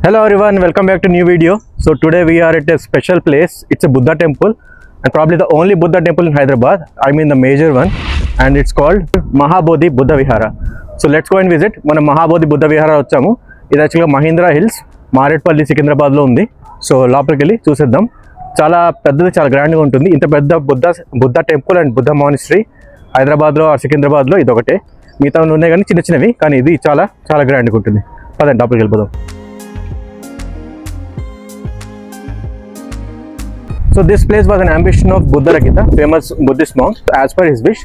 Hello everyone, welcome back to new video. So today we are at a special place. It's a Buddha temple and probably the only Buddha temple in Hyderabad. I mean the major one, and it's called Mahabodhi Buddha Vihara. So let's go and visit. మనం మహాబోధి బుద్ధ విహార వచ్చాము. ఇది యాక్చువల్గా Mahindra hills Marredpally సికింద్రాబాద్లో ఉంది. So లోపలికి వెళ్ళి చూసేద్దాం. చాలా పెద్దది, చాలా గ్రాండ్గా ఉంటుంది. ఇంత పెద్ద Buddha temple and Buddha monastery హైదరాబాద్లో సికింద్రాబాద్లో ఇది ఒకటే. మిగతా ఉన్నాయి కానీ చిన్న చిన్నవి, కానీ ఇది చాలా చాలా గ్రాండ్గా ఉంటుంది. పదండి లోపలికి వెళ్ళిపోదాం. So this place was an ambition of Buddha Rakita, famous Buddhist monk. As per his wish,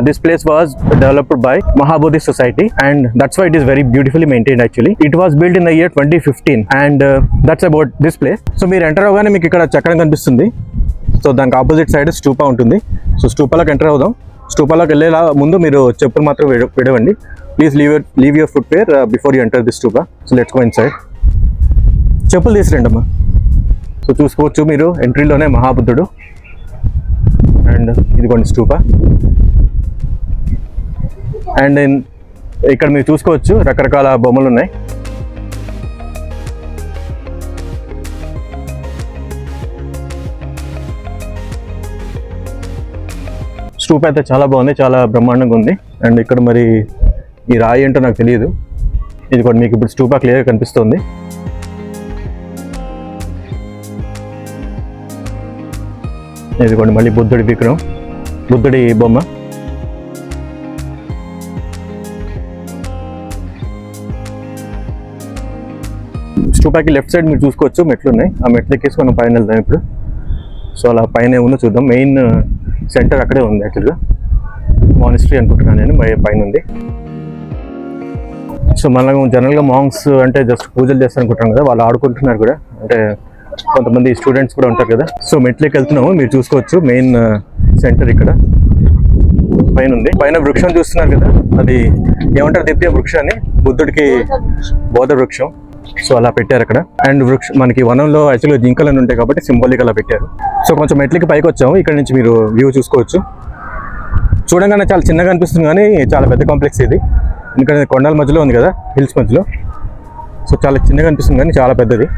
this place was developed by Mahabodhi Society, and that's why it is very beautifully maintained actually. It was built in the year 2015, and that's about this place. So మీరు enter అవగానే మీకు ఇక్కడ చక్రం కనిపిస్తుంది. So దానికి opposite side స్టూపా ఉంటుంది. So స్టూపాలోకి enter అవుదాం. స్టూపాలోకి వెళ్ళే ముందు మీరు చెప్పులు మాత్రం విడవండి. Please leave your footwear before you enter the stupa. So let's go inside. చెప్పులు తీసురండి అమ్మా. సో చూసుకోవచ్చు మీరు ఎంట్రీలోనే మహాబుద్ధుడు అండ్ ఇదిగోండి స్టూపా. అండ్ ఇక్కడ మీరు చూసుకోవచ్చు రకరకాల బొమ్మలు ఉన్నాయి. స్టూపా అయితే చాలా బాగుంది, చాలా బ్రహ్మాండంగా ఉంది. అండ్ ఇక్కడ మరి ఈ రాయి ఏంటో నాకు తెలియదు. ఇది కూడా మీకు ఇప్పుడు స్టూపా క్లియర్గా కనిపిస్తుంది. ఇదిగోండి మళ్ళీ బుద్ధుడి విగ్రహం, బుద్ధుడి బొమ్మ. స్టూపాకి లెఫ్ట్ సైడ్ మీరు చూసుకోవచ్చు మెట్లు ఉన్నాయి. ఆ మెట్లు ఎక్కేసి మనం పైన వెళ్దాం ఇప్పుడు. సో అలా పైన ఉందో చూద్దాం. మెయిన్ సెంటర్ అక్కడే ఉంది యాక్చువల్గా. మానిస్ట్రీ అనుకుంటున్నాను నేను, పైన ఉంది. సో మనం జనరల్గా మాంగ్స్ అంటే జస్ట్ పూజలు చేస్తారు అనుకుంటున్నాం కదా, వాళ్ళు ఆడుకుంటున్నారు కూడా, అంటే కొంతమంది స్టూడెంట్స్ కూడా ఉంటారు కదా. సో మెట్లకి వెళ్తున్నాము, మీరు చూసుకోవచ్చు. మెయిన్ సెంటర్ ఇక్కడ పైన ఉంది. పైన వృక్షం చూస్తున్నారు కదా, అది ఏమంటారు, దివ్య వృక్షాన్ని, బుద్ధుడికి బోధ వృక్షం. సో అలా పెట్టారు అక్కడ. అండ్ మనకి వనంలో యాక్చువల్గా జింకలను ఉంటాయి కాబట్టి సింబాలిక్ అలా పెట్టారు. సో కొంచెం మెట్లకి పైకి వచ్చాము. ఇక్కడ నుంచి మీరు వ్యూ చూసుకోవచ్చు. చూడంగానే చాలా చిన్నగా అనిపిస్తుంది కానీ చాలా పెద్ద కాంప్లెక్స్ ఇది. ఎందుకంటే కొండల మధ్యలో ఉంది కదా, హిల్స్ మధ్యలో. సో చాలా చిన్నగా అనిపిస్తుంది కానీ చాలా పెద్దది.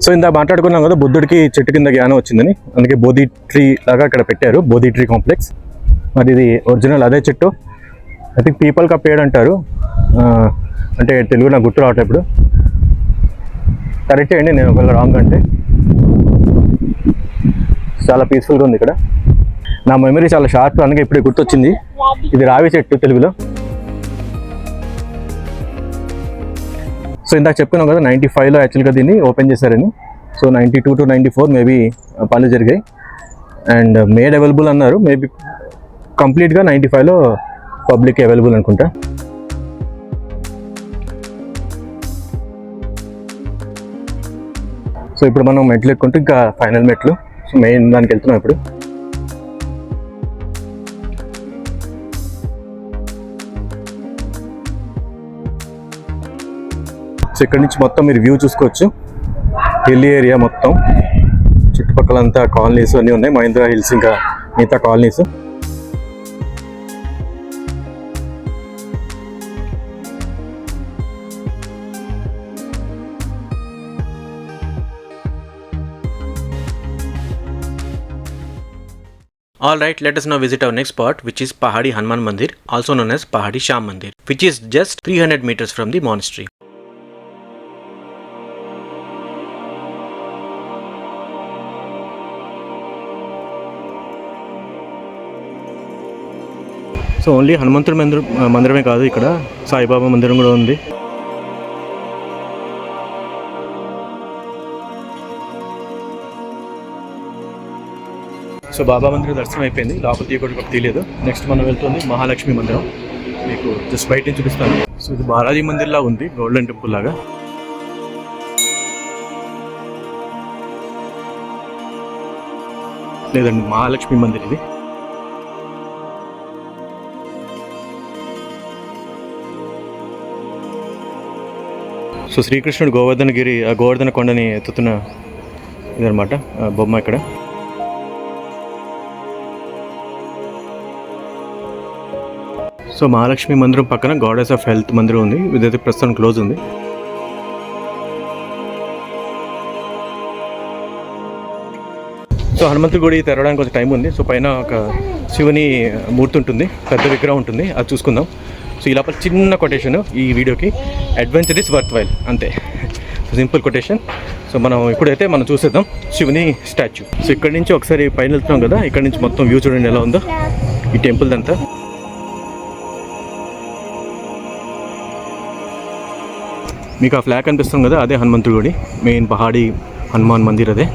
సో ఇందాక మాట్లాడుకున్నాం కదా, బుద్ధుడికి చెట్టు కింద జ్ఞానం వచ్చిందని, అందుకే బోధి ట్రీ లాగా ఇక్కడ పెట్టారు, బోధి ట్రీ కాంప్లెక్స్. మరి ఇది ఒరిజినల్ అదే చెట్టు. ఐ థింక్ పీపల్ కా పేడ్ అంటారు, అంటే తెలుగు నాకు గుర్తు రావట్లేదు ఇప్పుడు. కరెక్ట్ అండి, నేను ఒకవేళ రాంగ్ అంటే. చాలా పీస్ఫుల్గా ఉంది ఇక్కడ. నా మెమరీ చాలా షార్ప్, అందుకే ఇప్పుడు గుర్తొచ్చింది. ఇది రావి చెట్టు తెలుగులో. సో ఇందాక చెప్పుకున్నాం కదా, 95లో యాక్చువల్గా దీన్ని ఓపెన్ చేశారని. సో 92 to 94 మేబీ పనులు జరిగాయి. అండ్ మేడ్ అవైలబుల్ అన్నారు, మేబీ కంప్లీట్గా 95లో పబ్లిక్ అవైలబుల్ అనుకుంటా. సో ఇప్పుడు మనం మెట్లు ఎక్కుంటే ఇంకా ఫైనల్ మెట్లు. సో మెయిన్ దానికి వెళ్తున్నాం ఇప్పుడు. సో ఇక్కడ నుంచి మొత్తం మీరు వ్యూ చూసుకోవచ్చు. హిల్ ఏరియా మొత్తం, చుట్టుపక్కలంతా కాలనీస్ అన్నీ ఉన్నాయి. మహీంద్రా హిల్స్ ఇంకా మిగతా colonies. Alright, let us now visit our next spot, which is Pahadi Hanuman Mandir, also known as Pahadi Sham Mandir, which is just 300 meters from the monastery. So only హనుమంతుడి మందిరమే కాదు, ఇక్కడ సాయిబాబా మందిరం కూడా ఉంది. సో బాబా మందిరం దర్శనం అయిపోయింది, లోపల తీయకూడదు తీయలేదు. నెక్స్ట్ మనం వెళ్తుంది మహాలక్ష్మి మందిరం. మీకు జస్ట్ బయట నుంచి చూపిస్తాను. సో ఇది బాలాజీ మందిర్ లాగా ఉంది, గోల్డెన్ టెంపుల్ లాగా. లేదండి, మహాలక్ష్మి మందిర్ ఇది. సో శ్రీకృష్ణుడు గోవర్ధన కొండని ఎత్తుతున్న ఇదనమాట బొమ్మ ఇక్కడ. సో మహాలక్ష్మి మందిరం పక్కన గాడెస్ ఆఫ్ హెల్త్ మందిరం ఉంది, ఇదైతే ప్రస్తుతం క్లోజ్ ఉంది. సో హనుమంతుడి గుడి తెరవడానికి కొంచెం టైం ఉంది. సో పైన ఒక శివుని మూర్తి ఉంటుంది, పెద్ద విగ్రహం ఉంటుంది, అది చూసుకుందాం. సో ఈ లోపల చిన్న కొటేషన్ ఈ వీడియోకి, అడ్వెంచర్ ఇస్ వర్త్ వైల్, అంతే. Simple quotation. సో మనం ఇప్పుడైతే మనం చూసేద్దాం శివుని స్టాచ్యూ. సో ఇక్కడ నుంచి ఒకసారి పైన వెళ్తున్నాం కదా, ఇక్కడ నుంచి మొత్తం వ్యూ చూడండి ఎలా ఉందో ఈ టెంపుల్ అంతా. మీకు ఆ ఫ్లాగ్ కనిపిస్తుంది కదా, అదే హనుమంతుడి గుడి, మెయిన్ పహాడి హనుమాన్ మందిర్ అదే.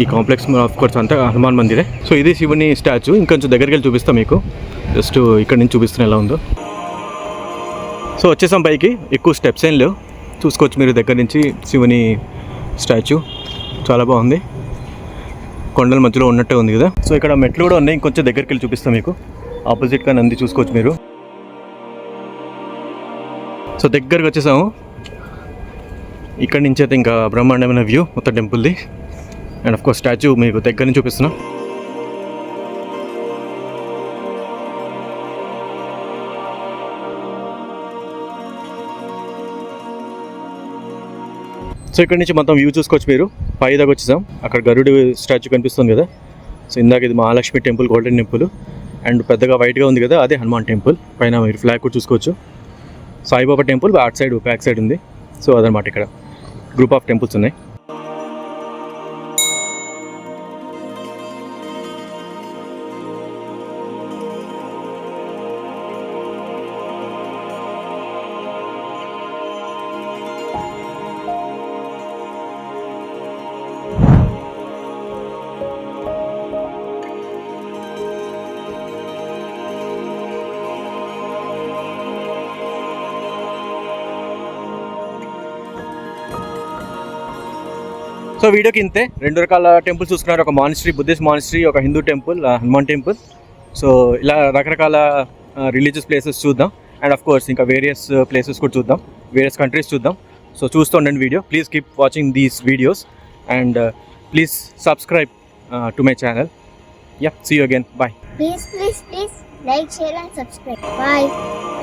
ఈ కాంప్లెక్స్ ఆఫ్ కోర్స్ అంతా హనుమాన్ మందిరే. సో ఇది శివుని స్టాచ్యూ. ఇంకొంచెం దగ్గరికి వెళ్ళి చూపిస్తాం మీకు, జస్ట్ ఇక్కడ నుంచి చూపిస్తున్నా ఎలా ఉందో. సో వచ్చేసాం పైకి, ఎక్కువ స్టెప్స్ ఏం లేవు, చూసుకోవచ్చు మీరు దగ్గర నుంచి శివుని స్టాచ్యూ. చాలా బాగుంది, కొండల మధ్యలో ఉన్నట్టే ఉంది కదా. సో ఇక్కడ మెట్లు కూడా ఉన్నాయి, ఇంకొంచెం దగ్గరికి వెళ్ళి చూపిస్తాం మీకు. ఆపోజిట్గా నంది చూసుకోవచ్చు మీరు. సో దగ్గరకు వచ్చేసాము. ఇక్కడ నుంచి అయితే ఇంకా బ్రహ్మాండమైన వ్యూ మొత్తం టెంపుల్ది. అండ్ ఆఫ్ కోర్స్ స్టాచ్యూ మీకు దగ్గర నుంచి చూపిస్తున్నా. సో ఇక్కడ నుంచి మొత్తం వ్యూ చూసుకోవచ్చు మీరు. పై దాకా వచ్చేసాం, అక్కడ గరుడు స్టాచ్యూ కనిపిస్తుంది కదా. సో ఇందాక ఇది Mahalakshmi temple, golden temple. And పెద్దగా వైట్గా ఉంది కదా, అదే హనుమాన్ టెంపుల్. పైన మీరు ఫ్లాగ్ కూడా చూసుకోవచ్చు. సాయిబాబా టెంపుల్ అటు సైడ్ బ్యాక్ సైడ్ ఉంది. సో అదనమాట, ఇక్కడ గ్రూప్ ఆఫ్ టెంపుల్స్ ఉన్నాయి. సో వీడియోకి ఇంతే. 2 రకాల టెంపుల్స్ చూసుకున్నారు, ఒక మానిస్ట్రీ, బుద్ధిస్ట్ మానిస్ట్రీ, ఒక Hindu temple, Hanuman temple. So ఇలా రకరకాల రిలీజియస్ ప్లేసెస్ చూద్దాం. అండ్ ఆఫ్ కోర్స్ ఇంకా వేరియస్ ప్లేసెస్ కూడా చూద్దాం, వేరియస్ కంట్రీస్ చూద్దాం. సో చూస్తూ ఉండండి video. Please keep watching these videos and please subscribe to my channel. Yeah, see you again. Bye. Please like, share and subscribe. Bye.